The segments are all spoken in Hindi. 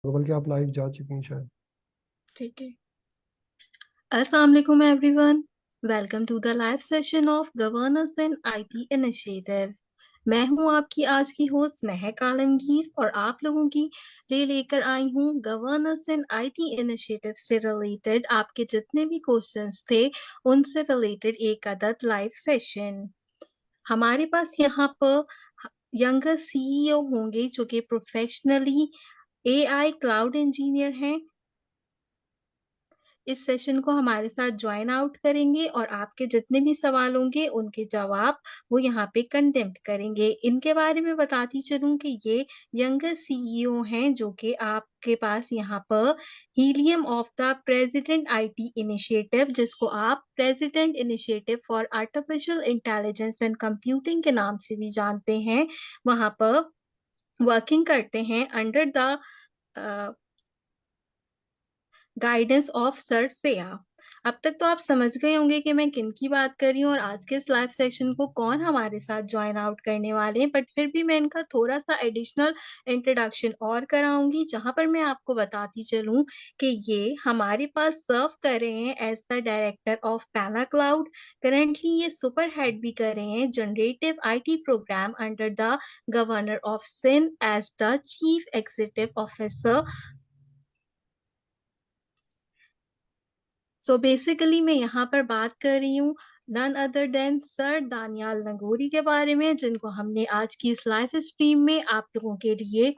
तो बल्कि आप लाइव जा चुकी हैं शायद। ठीक है। अस्सलाम वालेकुम everyone. Welcome to the live session of governance in IT initiative. मैं हूं आपकी आज की होस्ट महक आलमगीर और आप लोगों की लिए लेकर आई हूं गवर्नेंस इन आईटी इनिशिएटिव से रिलेटेड आपके जितने भी क्वेश्चंस थे उनसे रिलेटेड एक अदद लाइव सेशन। हमारे पास यहाँ पर यंगर सीईओ होंगे जो कि प्रोफेशनली एआई क्लाउड इंजीनियर हैं। इस सेशन को हमारे साथ ज्वाइन आउट करेंगे और आपके जितने भी सवाल होंगे उनके जवाब वो यहाँ पे कंटेम्प्ट करेंगे। इनके बारे में बताती चलूं कि ये यंगर सीईओ हैं जो कि आपके पास यहाँ पर helium of the president IT initiative, जिसको आप president initiative for artificial intelligence and computing के नाम से भी जानते हैं, वहां पर वर्किंग करते हैं under the guidance of sir सेया। अब तक तो आप समझ गए होंगे कि मैं किन की बात कर रही हूँ और आज के इस लाइव सेक्शन को कौन हमारे साथ ज्वाइन आउट करने वाले हैं, बट फिर भी मैं इनका थोड़ा सा एडिशनल इंट्रोडक्शन और कराऊंगी, जहां पर मैं आपको बताती चलूं कि ये हमारे पास सर्व कर रहे हैं as the director of Panacloud. Currently ये सुपर हेड भी कर रहे हैं generative IT program under the governor of Sindh as the chief executive officer. So basically मैं यहाँ पर बात कर रही हूँ none other than sir Daniyal Nagori के बारे में, जिनको हमने आज की इस लाइव स्ट्रीम में आप लोगों के लिए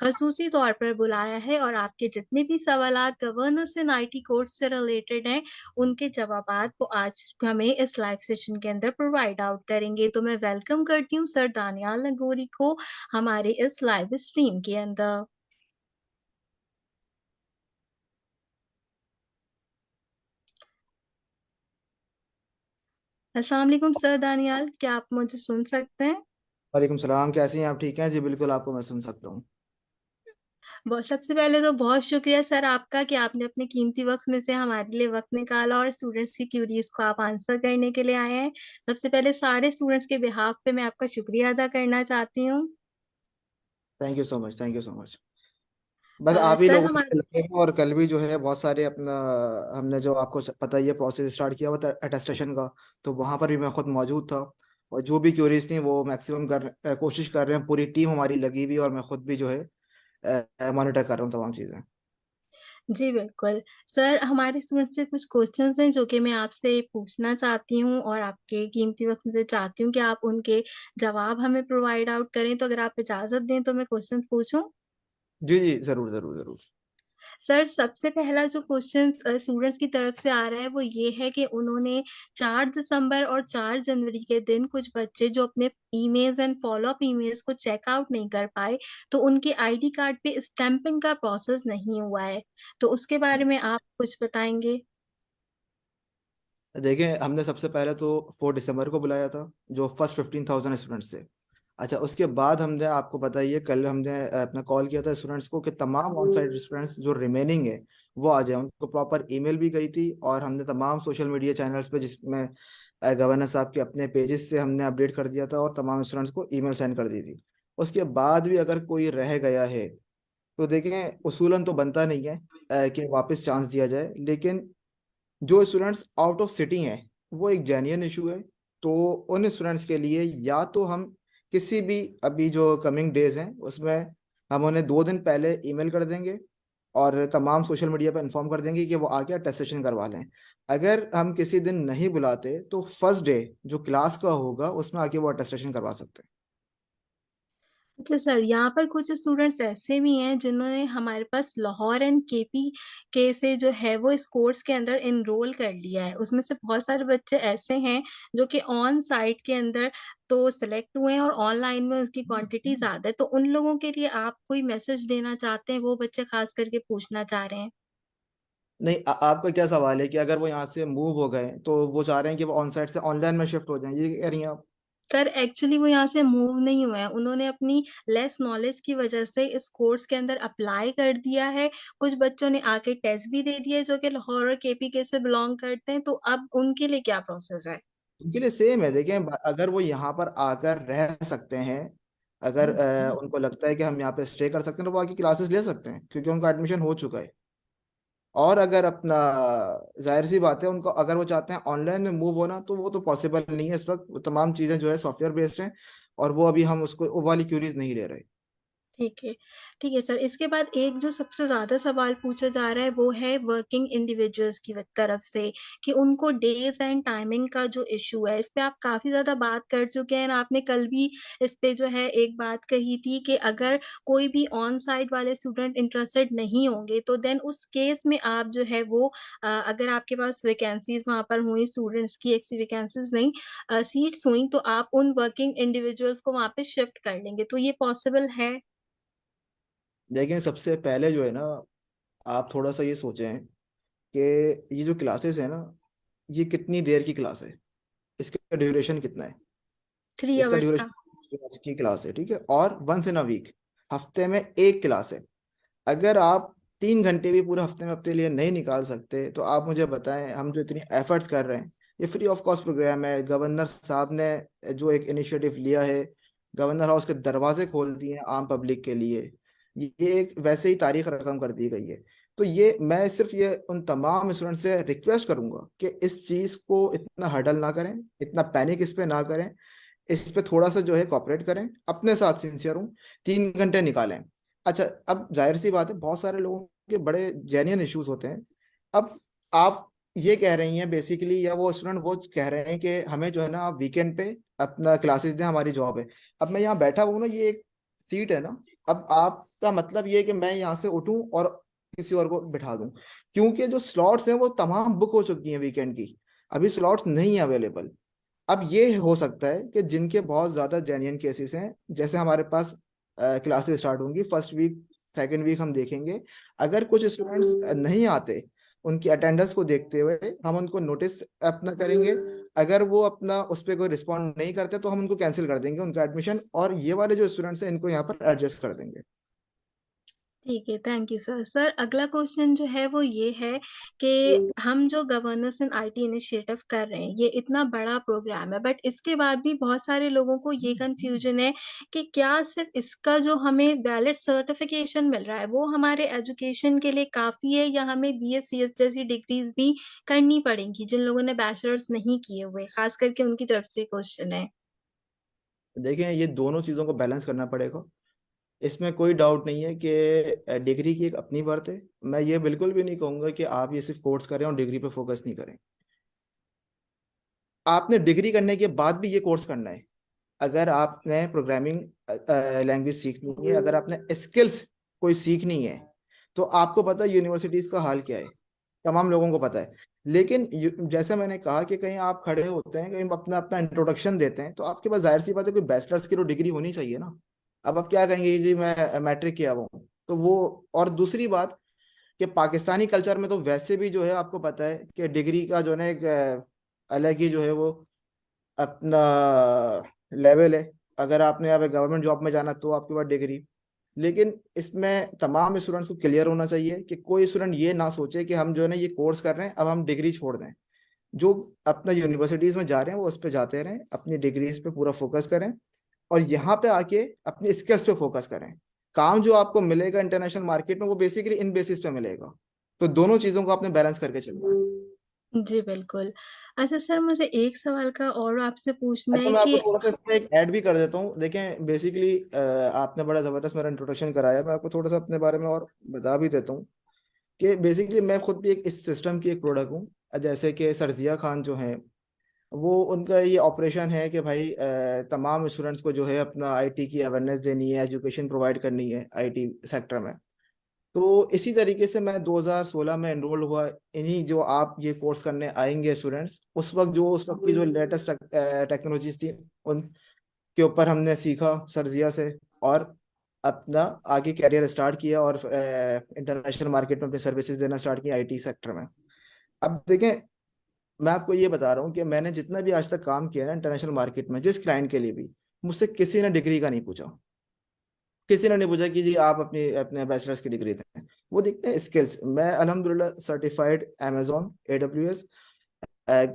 खसूसी तौर पर बुलाया है और आपके जितने भी सवालात गवर्नेंस इन आईटी कोर्स से रिलेटेड हैं उनके जवाबात वो आज हमें इस लाइव सेशन के अंदर प्रोवाइड आउट करेंगे। तो मैं वेलकम करती हूँ सर दानियाल नगोरी को हमारे इस लाइव स्ट्रीम के अंदर। अस्सलाम वालेकुम सर दानियाल, क्या आप मुझे सुन सकते हैं? वालेकुम सलाम। कैसी हैं आप? ठीक हैं जी, बिल्कुल आपको मैं सुन सकता हूँ। बहुत सबसे पहले तो बहुत शुक्रिया सर आपका कि आपने अपने कीमती वक्त में से हमारे लिए वक्त निकाला और स्टूडेंट्स की क्यूरीज को आप आंसर करने के लिए आए हैं। सबसे पहले सारे स्टूडेंट्स के बिहाफ पे मैं आपका शुक्रिया अदा करना चाहती हूँ। Thank you so much, thank you so much. बस आप ही सर लोगों हमारे से लगे हैं और कल भी जो है बहुत सारे अपना हमने जो आपको पता ही है प्रोसेस स्टार्ट किया हुआ था अटेस्टेशन का। तो वहाँ पर भी मैं खुद मौजूद था और जो भी क्यूरीज थी वो मैक्सिमम कोशिश कर रहे हैं। पूरी टीम हमारी लगी हुई और मैं खुद भी जो है मॉनिटर कर रहा हूँ तमाम चीज़ें। जी बिल्कुल। सर हमारे स्टूडेंट्स से कुछ क्वेश्चंस हैं जो कि मैं आपसे पूछना चाहती हूँ और आपके कीमती वक्त में से चाहती हूँ कि आप उनके जवाब हमें प्रोवाइड आउट करें। तो अगर आप इजाजत दें तो मैं क्वेश्चन पूछूं। जी जी, ज़रूर ज़रूर ज़रूर। सर सबसे पहला जो क्वेश्चन स्टूडेंट्स की तरफ से आ रहा है वो ये है कि उन्होंने 4 दिसंबर और 4 जनवरी के दिन कुछ बच्चे जो अपने emails and follow up emails को चेकआउट नहीं कर पाए, तो उनके आईडी कार्ड पे स्टैंपिंग का प्रोसेस नहीं हुआ है, तो उसके बारे में आप कुछ बताएंगे? देखिए, हमने सबसे पहले तो 4 दिसंबर को बुलाया था, जो फर्स्ट 15,000 स्टूडेंट्स से। अच्छा, उसके बाद हमने आपको बताइए कल हमने अपना कॉल किया था स्टूडेंट्स को कि तमाम ऑन साइड स्टूडेंट्स जो रिमेनिंग है वो आ जाए। उनको प्रॉपर ईमेल भी गई थी और हमने तमाम सोशल मीडिया चैनल्स पे, जिसमें गवर्नर साहब के अपने पेजेस से हमने अपडेट कर दिया था और तमाम स्टूडेंट्स को ईमेल सेंड कर दी थी। उसके बाद भी अगर कोई रह गया है तो देखें, उसूलन तो बनता नहीं है कि वापस चांस दिया जाए, लेकिन जो स्टूडेंट्स आउट ऑफ सिटी हैं वो एक जेन्युइन इशू है। तो उन स्टूडेंट्स के लिए या तो हम किसी भी अभी जो कमिंग डेज हैं उसमें हम उन्हें 2 दिन पहले ईमेल कर देंगे और तमाम सोशल मीडिया पर इन्फॉर्म कर देंगे कि वो आके अटेस्टेशन करवा लें। अगर हम किसी दिन नहीं बुलाते तो फर्स्ट डे जो क्लास का होगा उसमें आके वो अटेस्टेशन करवा सकते हैं। अच्छा सर, यहाँ पर कुछ स्टूडेंट्स ऐसे भी हैं जिन्होंने हमारे पास लाहौर एंड केपी के से जो है वो इस कोर्स के अंदर इनरोल कर लिया है। उसमें से बहुत सारे बच्चे ऐसे हैं जो कि ऑन साइट के अंदर तो सिलेक्ट हुए हैं और ऑनलाइन में उसकी क्वांटिटी ज्यादा है, तो उन लोगों के लिए आप कोई मैसेज देना चाहते हैं? वो बच्चे खास करके पूछना चाह रहे हैं। नहीं, आपका क्या सवाल है कि अगर वो यहाँ से मूव हो गए तो वो चाह रहे हैं कि वो ऑन साइड से ऑनलाइन में शिफ्ट हो जाएं, ये कह रही हैं आप? सर एक्चुअली वो यहाँ से मूव नहीं हुए हैं, उन्होंने अपनी लेस नॉलेज की वजह से इस कोर्स के अंदर अप्लाई कर दिया है। कुछ बच्चों ने आके टेस्ट भी दे दिया है जो कि लाहौर और केपीके से बिलोंग करते हैं, तो अब उनके लिए क्या प्रोसेस है? उनके लिए सेम है। देखें, अगर वो यहाँ पर आकर रह सकते हैं, अगर उनको लगता है कि हम यहाँ पे स्टे कर सकते हैं तो वो आके क्लासेस ले सकते हैं, क्योंकि उनका एडमिशन हो चुका है। और अगर अपना, जाहिर सी बात है, उनको अगर वो चाहते हैं ऑनलाइन में मूव होना, तो वो तो पॉसिबल नहीं है इस वक्त। वो तमाम चीज़ें जो है सॉफ्टवेयर बेस्ड हैं, और वो अभी हम उसको वो वाली क्यूरीज नहीं ले रहे। ठीक है। ठीक है सर, इसके बाद एक जो सबसे ज़्यादा सवाल पूछा जा रहा है वो है वर्किंग इंडिविजुअल्स की तरफ से, कि उनको डेज़ एंड टाइमिंग का जो इश्यू है, इस पे आप काफ़ी ज़्यादा बात कर चुके हैं। आपने कल भी इस पे जो है एक बात कही थी कि अगर कोई भी ऑन साइट वाले स्टूडेंट इंटरेस्टेड नहीं होंगे, तो देन उस केस में आप जो है वो अगर आपके पास वैकेंसीज़ वहाँ पर हुई स्टूडेंट्स की, एक्स वैकेंसीज़ नहीं सीट्स हुई, तो आप उन वर्किंग इंडिविजुअल्स को वहाँ पे शिफ्ट कर लेंगे। तो ये पॉसिबल है? लेकिन सबसे पहले जो है ना, आप थोड़ा सा ये सोचें कि ये जो क्लासेस है ना, ये कितनी देर की क्लास है, इसका ड्यूरेशन कितना है। 3 इसका अवर्स का। ड्यूरेशन की क्लास है, ठीक है, और वंस इन अ वीक, हफ्ते में एक क्लास है। अगर आप 3 घंटे भी पूरे हफ्ते में अपने लिए नहीं निकाल सकते, तो आप मुझे बताएं, हम जो इतनी एफर्ट्स कर रहे हैं, ये फ्री ऑफ कॉस्ट प्रोग्राम है, गवर्नर साहब ने जो एक इनिशिएटिव लिया है, गवर्नर हाउस के दरवाजे खोल दिए हैं आम पब्लिक के लिए, ये एक वैसे ही तारीख रकम कर दी गई है। तो ये मैं सिर्फ ये उन तमाम स्टूडेंट से रिक्वेस्ट करूंगा कि इस चीज़ को इतना हडल ना करें, इतना पैनिक इस पे ना करें, इस पे थोड़ा सा जो है कॉपरेट करें, अपने साथ सिंसियर हूँ, 3 घंटे निकालें। अच्छा, अब जाहिर सी बात है, बहुत सारे लोगों के बड़े जेन्युइन इश्यूज होते हैं। अब आप ये कह रही हैं बेसिकली, या वो स्टूडेंट वो कह रहे हैं कि हमें जो है ना, आप वीकेंड पे अपना क्लासेस दें, हमारी जॉब है। अब मैं यहाँ बैठा हूँ ना, ये एक सीट है ना, अब आपका मतलब ये है कि मैं यहाँ से उठूं और किसी और को बिठा दूं, क्योंकि जो स्लॉट्स हैं वो तमाम बुक हो चुकी हैं वीकेंड की, अभी स्लॉट्स नहीं है अवेलेबल। अब ये हो सकता है कि जिनके बहुत ज्यादा जेन्युइन केसेस हैं, जैसे हमारे पास क्लासेस स्टार्ट होंगी फर्स्ट वीक, सेकंड वीक हम देखेंगे, अगर कुछ स्टूडेंट्स नहीं आते, उनकी अटेंडेंस को देखते हुए हम उनको नोटिस अपना करेंगे। अगर वो अपना उस पर कोई रिस्पॉन्ड नहीं करते, तो हम उनको कैंसिल कर देंगे उनका एडमिशन, और ये वाले जो स्टूडेंट्स हैं इनको यहाँ पर एडजस्ट कर देंगे। ठीक है, थैंक यू सर। सर अगला क्वेश्चन जो है वो ये है कि हम जो गवर्नेंस इन आईटी इनिशिएटिव कर रहे हैं, ये इतना बड़ा प्रोग्राम है, बट इसके बाद भी बहुत सारे लोगों को ये कंफ्यूजन है कि क्या सिर्फ इसका जो हमें वैलिड सर्टिफिकेशन मिल रहा है वो हमारे एजुकेशन के लिए काफी है, या हमें बीएससीएस जैसी डिग्रीज भी करनी पड़ेंगी जिन लोगों ने बैचलर्स नहीं किए हुए, खास करके उनकी तरफ से क्वेश्चन है। देखें, ये दोनों चीज़ों को बैलेंस करना पड़ेगा, इसमें कोई डाउट नहीं है कि डिग्री की एक अपनी वर्थ है। मैं ये बिल्कुल भी नहीं कहूँगा कि आप ये सिर्फ कोर्स करें और डिग्री पे फोकस नहीं करें। आपने डिग्री करने के बाद भी ये कोर्स करना है। अगर आपने प्रोग्रामिंग लैंग्वेज सीखनी है, अगर आपने स्किल्स कोई सीखनी है, तो आपको पता है यूनिवर्सिटीज का हाल क्या है, तमाम लोगों को पता है। लेकिन जैसे मैंने कहा कि कहीं आप खड़े होते हैं, कहीं अपना अपना इंट्रोडक्शन देते हैं, तो आपके पास जाहिर सी बात है कोई बैचलर्स की तो डिग्री होनी चाहिए ना। अब आप क्या कहेंगे जी मैं मैट्रिक किया हुआ हूँ, तो वो। और दूसरी बात कि पाकिस्तानी कल्चर में तो वैसे भी जो है आपको पता है कि डिग्री का जो है ना एक अलग ही जो है वो अपना लेवल है। अगर आपने यहाँ पे गवर्नमेंट जॉब में जाना तो आपके पास डिग्री। लेकिन इसमें तमाम स्टूडेंट्स को क्लियर होना चाहिए कि कोई स्टूडेंट ये ना सोचे कि हम जो है ना ये कोर्स कर रहे हैं, अब हम डिग्री छोड़ दें। जो अपना यूनिवर्सिटीज में जा रहे हैं वो उस पर जाते रहें, अपनी डिग्रीज पे पूरा फोकस करें, और यहाँ पे आके अपने स्किल्स पे फोकस करें। काम जो आपको मिलेगा इंटरनेशनल मार्केट में, वो बेसिकली इन बेसिस पे मिलेगा। तो दोनों चीजों को आपने बैलेंस करके चलना है। जी बिल्कुल। अच्छा सर, मुझे एक सवाल का और आपसे पूछना अच्छा, है मैं आपको कि थोड़ा सा इसमें एक ऐड भी कर देता हूँ। देखें, बेसिकली आपने बड़ा जबरदस्त मेरा इंट्रोडक्शन कराया, मैं आपको थोड़ा सा अपने बारे में और बता भी देता हूँ कि बेसिकली मैं खुद भी एक इस सिस्टम की एक प्रोडक्ट हूँ। जैसे कि सरजिया खान जो है, वो उनका ये ऑपरेशन है कि भाई तमाम स्टूडेंट्स को जो है अपना आईटी की अवेयरनेस देनी है, एजुकेशन प्रोवाइड करनी है आईटी सेक्टर में। तो इसी तरीके से मैं 2016 में एनरोल हुआ। इन्हीं जो आप ये कोर्स करने आएंगे स्टूडेंट्स, उस वक्त की जो लेटेस्ट टेक्नोलॉजीज थी, उनके ऊपर हमने सीखा सरजिया से, और अपना आगे कैरियर स्टार्ट किया, और इंटरनेशनल मार्केट में अपनी सर्विसेज देना स्टार्ट किया आईटी सेक्टर में। अब देखें, मैं आपको ये बता रहा हूँ कि मैंने जितना भी आज तक काम किया ना इंटरनेशनल मार्केट में, जिस क्लाइंट के लिए भी, मुझसे किसी ने डिग्री का नहीं पूछा। किसी ने नहीं पूछा कि जी आप अपनी अपने बैचलर्स की डिग्री दें। वो देखते हैं स्किल्स। मैं अल्हम्दुलिल्लाह certified Amazon AWS,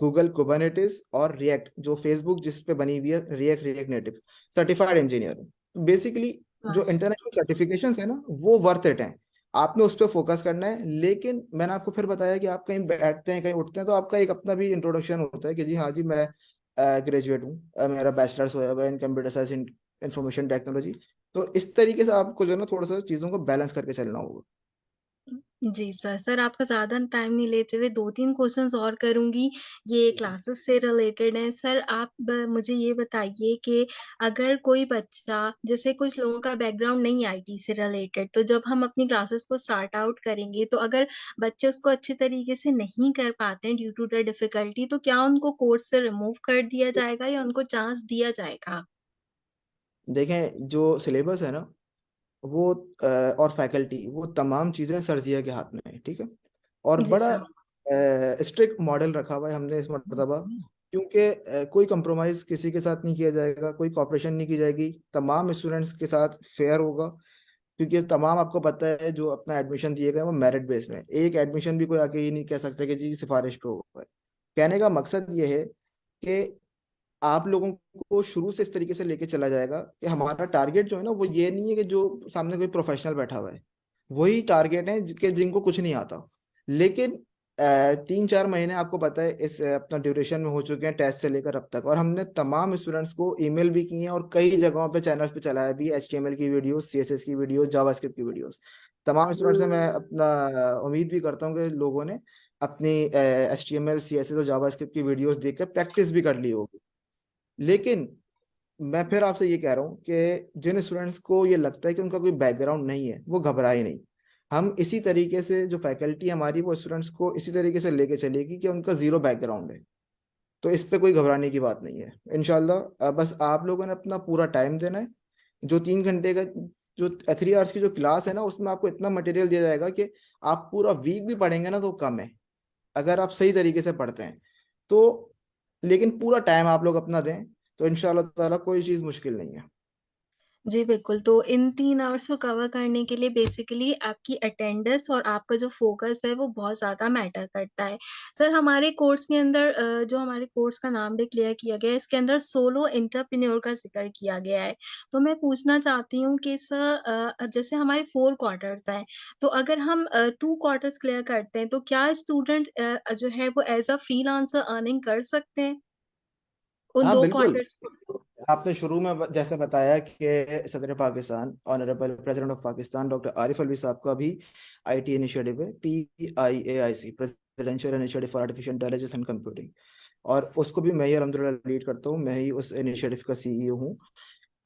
Google Kubernetes और रिएक्ट, जो फेसबुक जिस पे बनी हुई है, रिएक्ट नेटिव, सर्टिफाइड इंजीनियर हूँ। बेसिकली जो माशा इंटरनेशनल सर्टिफिकेशंस है ना वो वर्थ इट है। आपने उस पर फोकस करना है। लेकिन मैंने आपको फिर बताया कि आप कहीं बैठते हैं कहीं उठते हैं तो आपका एक अपना भी इंट्रोडक्शन होता है कि जी हाँ जी मैं ग्रेजुएट हूँ, मेरा बैचलर्स हुआ है इन कंप्यूटर साइंस इंफॉर्मेशन टेक्नोलॉजी। तो इस तरीके से आपको जो है ना थोड़ा सा चीज़ों को बैलेंस करके चलना होगा। जी सर आपका ज़्यादा टाइम नहीं लेते हुए 2-3 क्वेश्चंस और करूँगी, ये क्लासेस से रिलेटेड हैं। सर आप मुझे ये बताइए कि अगर कोई बच्चा, जैसे कुछ लोगों का बैकग्राउंड नहीं है आईटी से रिलेटेड, तो जब हम अपनी क्लासेस को स्टार्ट आउट करेंगे, तो अगर बच्चे उसको अच्छे तरीके से नहीं कर पाते हैं ड्यू टू द डिफिकल्टी, तो क्या उनको कोर्स से रिमूव कर दिया जाएगा या उनको चांस दिया जाएगा? देखें जो सिलेबस है ना वो और फैकल्टी वो तमाम चीज़ें सरजिया के हाथ में है, ठीक है। और जी बड़ा सर। स्ट्रिक्ट मॉडल रखा हुआ है हमने इस मरतबा, क्योंकि कोई कंप्रोमाइज किसी के साथ नहीं किया जाएगा, कोई कॉपरेशन नहीं की जाएगी, तमाम स्टूडेंट्स के साथ फेयर होगा। क्योंकि तमाम आपको पता है जो अपना एडमिशन दिए गए वो मेरिट बेस में, एक एडमिशन भी कोई आके ये नहीं कह सकता कि जी सिफारिश पे हुआ है। कहने का मकसद ये है कि आप लोगों को शुरू से इस तरीके से लेके चला जाएगा कि हमारा टारगेट जो है ना वो ये नहीं है कि जो सामने कोई प्रोफेशनल बैठा हुआ है वही टारगेट है कि जिनको कुछ नहीं आता। लेकिन 3-4 महीने आपको पता है इस अपना ड्यूरेशन में हो चुके हैं टेस्ट से लेकर अब तक, और हमने तमाम स्टूडेंट्स को ईमेल भी किए हैं और कई जगहों पे चैनल्स पे चलाया भी HTML की वीडियोस, CSS की वीडियोस, जावास्क्रिप्ट की वीडियोस। तमाम स्टूडेंट्स से मैं अपना उम्मीद भी करता हूँ कि लोगों ने अपनी HTML CSS और जावास्क्रिप्ट की वीडियोस देख कर प्रैक्टिस भी कर ली होगी। लेकिन मैं फिर आपसे ये कह रहा हूँ कि जिन स्टूडेंट्स को ये लगता है कि उनका कोई बैकग्राउंड नहीं है वो घबराए नहीं। हम इसी तरीके से जो फैकल्टी हमारी वो स्टूडेंट्स को इसी तरीके से लेके चलेगी कि उनका जीरो बैकग्राउंड है। तो इस पे कोई घबराने की बात नहीं है इंशाल्लाह। बस आप लोगों ने अपना पूरा टाइम देना है। जो 3 घंटे का जो 3 आवर्स की जो क्लास है ना उसमें आपको इतना मटेरियल दिया जाएगा कि आप पूरा वीक भी पढ़ेंगे ना तो कम है, अगर आप सही तरीके से पढ़ते हैं तो। लेकिन पूरा टाइम आप लोग अपना दें तो इंशाल्लाह ताला कोई चीज़ मुश्किल नहीं है। जी, बिल्कुल। तो इन 3 आवर्स को कवर करने के लिए बेसिकली आपकी अटेंडेंस और आपका जो फ़ोकस है, वो बहुत ज़्यादा मैटर करता है। सर, हमारे कोर्स के अंदर जो हमारे कोर्स का नाम डिक्लेयर किया गया है, इसके अंदर सोलो एंटरप्रेन्योर का ज़िक्र किया गया है। तो मैं पूछना चाहती हूँ कि सर जैसे हमारे 4 क्वार्टर्स हैं, तो अगर हम 2 क्वार्टर्स क्लियर करते हैं, तो क्या स्टूडेंट जो है वो एज़ अ फ्रीलांसर अर्निंग कर सकते हैं, उन हाँ 2 बिल्कुल। क्वार्टर्स में? आपने शुरू में जैसे बताया कि सदर Pakistan honourable president of Pakistan doctor Arif Alvi साहब का भी IT इनिशिएटिव है, PIAIC, presidential initiative for artificial intelligence and computing. और उसको भी मैं ही अल्हम्दुलिल्लाह लीड करता हूँ, मैं ही उस इनिशिएटिव का CEO हूँ।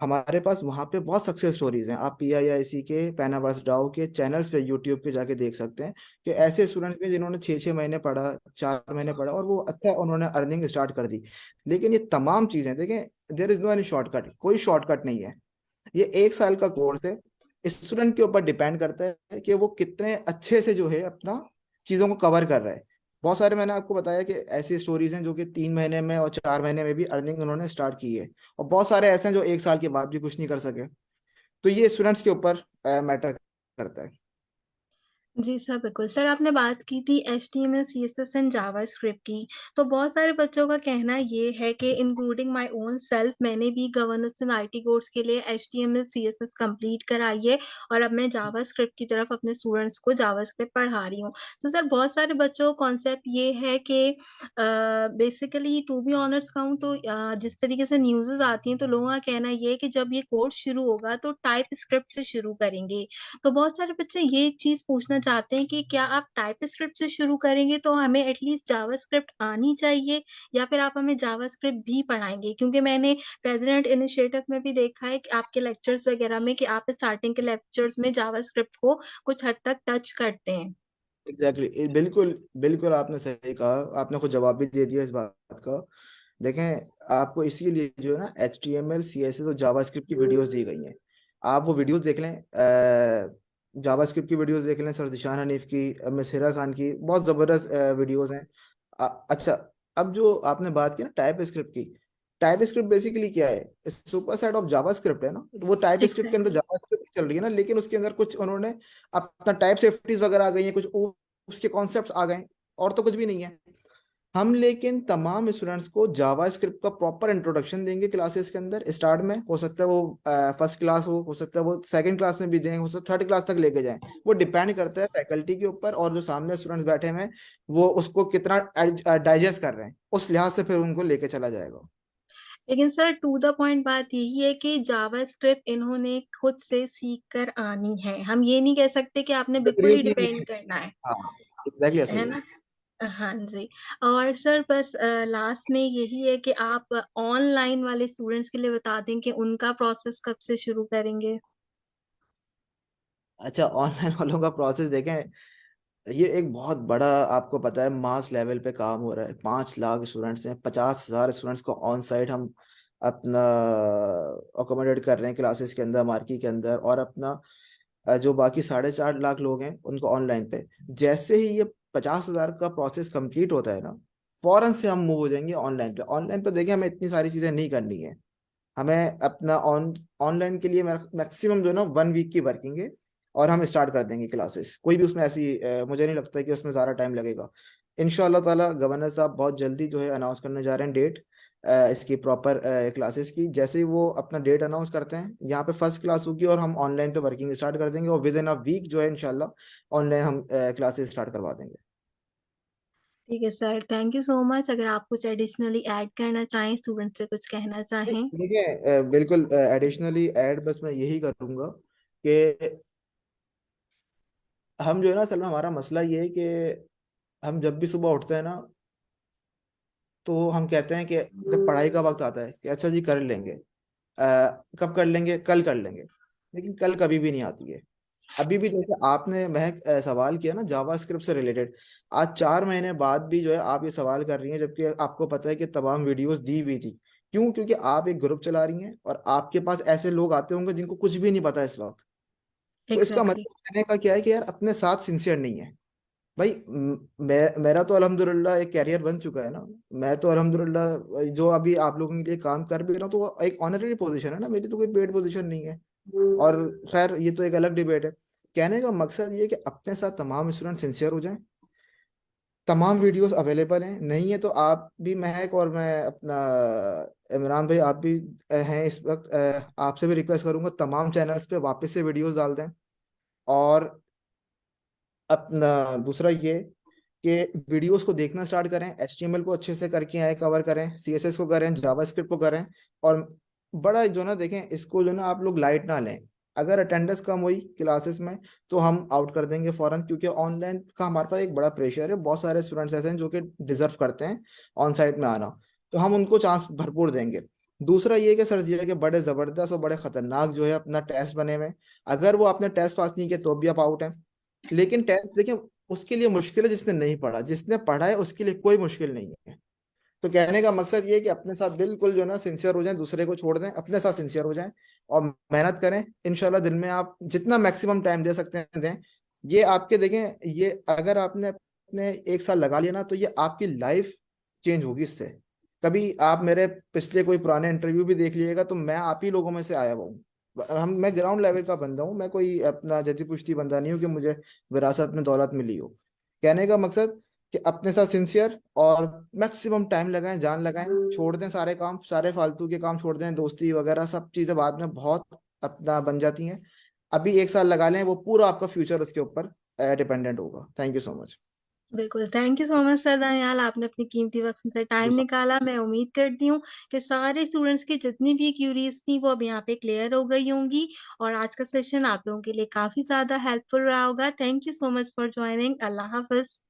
हमारे पास वहाँ पे बहुत सक्सेस स्टोरीज हैं। आप PIIC के पैनावर्स डाओ के चैनल्स पे यूट्यूब पे जाके देख सकते हैं कि ऐसे स्टूडेंट्स भी जिन्होंने 6-6 महीने पढ़ा, 4 महीने पढ़ा और वो अच्छा उन्होंने अर्निंग स्टार्ट कर दी। लेकिन ये तमाम चीजें देखें, there is no any shortcut, कोई शॉर्टकट नहीं है। ये 1 साल का कोर्स है। स्टूडेंट के ऊपर डिपेंड करता है कि वो कितने अच्छे से जो है अपना चीजों को कवर कर रहा है। बहुत सारे मैंने आपको बताया कि ऐसी स्टोरीज हैं जो कि 3 महीने में और 4 महीने में भी अर्निंग उन्होंने स्टार्ट की है, और बहुत सारे ऐसे हैं जो 1 साल के बाद भी कुछ नहीं कर सके। तो ये स्टूडेंट्स के ऊपर मैटर करता है। जी सर, बिल्कुल। सर आपने बात की थी एचटीएमएल, सीएसएस एंड जावास्क्रिप्ट की। तो बहुत सारे बच्चों का कहना ये है कि इंक्लूडिंग माय ओन सेल्फ मैंने भी गवर्नेंस इन आईटी कोर्स के लिए एचटीएमएल, सीएसएस कंप्लीट कराई है और अब मैं जावास्क्रिप्ट की तरफ अपने स्टूडेंट्स को जावास्क्रिप्ट पढ़ा रही हूँ। तो सर बहुत सारे बच्चों का कॉन्सेप्ट ये है कि बेसिकली टू बी ऑनेस्ट कहूँ तो जिस तरीके से न्यूज़ेज़ आती हैं तो लोगों का कहना ये है कि जब ये कोर्स शुरू होगा तो टाइप स्क्रिप्ट से शुरू करेंगे। तो बहुत सारे बच्चे ये चीज़ पूछना चाहते हैं कि क्या आप टाइपस्क्रिप्ट से शुरू करेंगे तो हमें एटलीस्ट जावास्क्रिप्ट आनी चाहिए या फिर आप हमें जावास्क्रिप्ट भी पढ़ाएँगे? क्योंकि मैंने प्रेज़िडेंट इनिशिएटिव में भी देखा है कि आपके लेक्चर्स वगैरह में कि आप स्टार्टिंग के लेक्चर्स में जावास्क्रिप्ट को कुछ हद तक टच करते हैं। एग्जैक्टली बिल्कुल बिल्कुल आपने सही कहा, आपने खुद जवाब भी दे दिया इस बात का। देखें आपको इसीलिए जो है ना HTML, CSS और जावास्क्रिप्ट की वीडियोस दी गई हैं। आप वो वीडियोस देख लें, जावास्क्रिप्ट की वीडियोस देख लें, सर दिशान हनीफ की, मिसरा खान की, बहुत ज़बरदस्त वीडियोस हैं। अच्छा, अब जो आपने बात की ना टाइप स्क्रिप्ट की, टाइप स्क्रिप्ट बेसिकली क्या है, सुपर सेट ऑफ जावास्क्रिप्ट है ना। तो वो टाइप स्क्रिप्ट के अंदर एग्ज़ैक्टली। जावास्क्रिप्ट चल रही है ना, लेकिन उसके अंदर कुछ उन्होंने अपना टाइप सेफ्टीज वगैरह आ गई हैं, कुछ उसके कॉन्सेप्ट्स आ गए, और तो कुछ भी नहीं है। हम लेकिन तमाम स्टूडेंट्स को जावा स्क्रिप्ट का प्रॉपर इंट्रोडक्शन देंगे क्लासेस के अंदर। स्टार्ट में हो सकता है वो फर्स्ट क्लास हो सकता है वो सेकंड क्लास में भी दें, हो सकता है थर्ड क्लास तक लेके जाएं। वो डिपेंड करता है फैकल्टी के ऊपर और जो सामने स्टूडेंट्स बैठे हुए हैं वो उसको कितना डाइजेस्ट कर रहे हैं, उस लिहाज से फिर उनको लेके चला जाएगा। लेकिन सर टू द पॉइंट बात यही है कि जावास्क्रिप्ट इन्होंने खुद से सीख कर आनी है, हम ये नहीं कह सकते कि आपने बिल्कुल ही जरूरी नहीं डिपेंड है। करना हाँ, एग्जैक्टली ऐसा है ही है। ना। हाँ जी। और सर बस लास्ट में यही है कि आप ऑनलाइन वाले स्टूडेंट्स के लिए बता दें कि उनका प्रोसेस कब से शुरू करेंगे। अच्छा, ऑनलाइन वालों का प्रोसेस देखें, ये एक बहुत बड़ा, आपको पता है मास लेवल पे काम हो रहा है। 5 लाख स्टूडेंट्स हैं, 50,000 स्टूडेंट्स को ऑन साइट हम अपना अकोमोडेट कर रहे हैं क्लासेस के अंदर, मार्की के अंदर, और अपना जो बाकी 4.5 लाख लोग हैं उनको ऑनलाइन पे। जैसे ही ये 50,000 का प्रोसेस कंप्लीट होता है ना, फौरन से हम मूव हो जाएंगे ऑनलाइन पे। ऑनलाइन पे देखिए हमें इतनी सारी चीजें नहीं करनी है। हमें अपना ऑनलाइन के लिए मैक्सिमम जो है ना 1 वीक की वर्किंग है, और हम स्टार्ट कर देंगे क्लासेस। कोई भी उसमें ऐसी मुझे नहीं लगता कि उसमें ज़्यादा टाइम लगेगा। इंशाल्लाह ताला गवर्नर साहब बहुत जल्दी जो है अनाउंस करने जा रहे हैं डेट इसकी प्रॉपर क्लासेस की। जैसे ही वो अपना डेट अनाउंस करते हैं, यहाँ पे फर्स्ट क्लास होगी और हम ऑनलाइन पे वर्किंग स्टार्ट कर देंगे, और विद इन अ वीक जो है इंशाल्लाह ऑनलाइन हम क्लासेस स्टार्ट करवा देंगे। ठीक है sir, thank you so much. अगर आप कुछ एडिशनली ऐड करना चाहें, स्टूडेंट से कुछ कहना चाहें। देखिए बिल्कुल एडिशनली ऐड बस मैं यही करूंगा कि हम जो है ना, असल में हमारा मसला ये है कि हम जब भी सुबह उठते हैं ना, तो हम कहते हैं कि जब पढ़ाई का वक्त आता है कि अच्छा जी कर लेंगे, कब कर लेंगे, कल कर लेंगे। लेकिन कल कभी भी नहीं आती है। अभी भी जैसे आपने महक सवाल किया ना जावा स्क्रिप्ट से रिलेटेड, आज 4 महीने बाद भी जो है आप ये सवाल कर रही हैं, जबकि आपको पता है कि तमाम वीडियोस दी हुई थी। क्यों? क्योंकि आप एक ग्रुप चला रही हैं और आपके पास ऐसे लोग आते होंगे जिनको कुछ भी नहीं पता इस वक्त। तो इसका एग्जैक्टली। मतलब कहने का क्या है कि यार अपने साथ सिंसियर नहीं है। भाई मेरा तो अल्हम्दुलिल्लाह एक कैरियर बन चुका है ना। मैं तो अल्हम्दुलिल्लाह जो अभी आप लोगों के लिए काम कर भी रहा हूँ, तो वो एक ऑनररी पोजीशन है ना, मेरी तो कोई पेड पोजीशन नहीं है। और खैर ये तो एक अलग डिबेट है। कहने का मकसद ये है कि अपने साथ तमाम स्टूडेंट सिंसियर हो जाएं। तमाम वीडियोस अवेलेबल हैं, नहीं है तो आप भी, महक और मैं अपना इमरान भाई आप भी हैं इस वक्त, आपसे भी रिक्वेस्ट करूंगा तमाम चैनल्स पे वापस से वीडियोस डाल दें। और अपना दूसरा ये कि वीडियोस को देखना स्टार्ट करें, एचटीएमएल को अच्छे से करके आए, कवर करें, सीएसएस को करें, जावास्क्रिप्ट को करें। और बड़ा जो ना देखें, इसको जो ना आप लोग लाइट ना लें। अगर अटेंडेंस कम हुई क्लासेस में तो हम आउट कर देंगे फौरन, क्योंकि ऑनलाइन का हमारे पास एक बड़ा प्रेशर है। बहुत सारे स्टूडेंट्स ऐसे हैं जो कि डिजर्व करते हैं ऑन साइट में आना, तो हम उनको चांस भरपूर देंगे। दूसरा ये कि सर जी के बड़े ज़बरदस्त और बड़े खतरनाक जो है अपना टेस्ट बने हुए हैं। अगर वो आपने टेस्ट पास नहीं किया तो भी आप आउट हैं। लेकिन टेस्ट देखिए उसके लिए मुश्किल है जिसने नहीं पढ़ा, जिसने पढ़ा है उसके लिए कोई मुश्किल नहीं है। तो कहने का मकसद ये है कि अपने साथ बिल्कुल जो ना सिंसियर हो जाएं, दूसरे को छोड़ दें, अपने साथ सिंसियर हो जाएं और मेहनत करें। इंशाल्लाह दिन में आप जितना मैक्सिमम टाइम दे सकते हैं दें। ये आपके देखें, ये अगर आपने अपने 1 साल लगा लिया ना, तो ये आपकी लाइफ चेंज होगी इससे। कभी आप मेरे पिछले कोई पुराने इंटरव्यू भी देख लीजिएगा, तो मैं आप ही लोगों में से आया हुआ हूँ। मैं ग्राउंड लेवल का बंदा हूँ, मैं कोई अपना जदी पुश्ती बंदा नहीं हूँ कि मुझे विरासत में दौलत मिली हो। कहने का मकसद कि अपने साथ सिंसियर और मैक्सिमम टाइम लगाएं, जान लगाएं, छोड़ दें सारे काम, सारे फालतू के काम छोड़ दें, दोस्ती वगैरह सब चीजें बाद में बहुत अपना बन जाती हैं। अभी 1 साल लगा लें, वो पूरा आपका फ्यूचर उसके ऊपर डिपेंडेंट होगा। Thank you so much. बिल्कुल, thank you so much sir Daniyal, आपने अपनी कीमती वक्त से टाइम निकाला। मैं उम्मीद करती हूँ कि सारे स्टूडेंट्स की जितनी भी क्यूरीज थी वो अब यहाँ पे क्लियर हो गई होंगी, और आज का सेशन आप लोगों के लिए काफी ज्यादा हेल्पफुल रहा होगा। Thank you so much for joining. Allah Hafiz.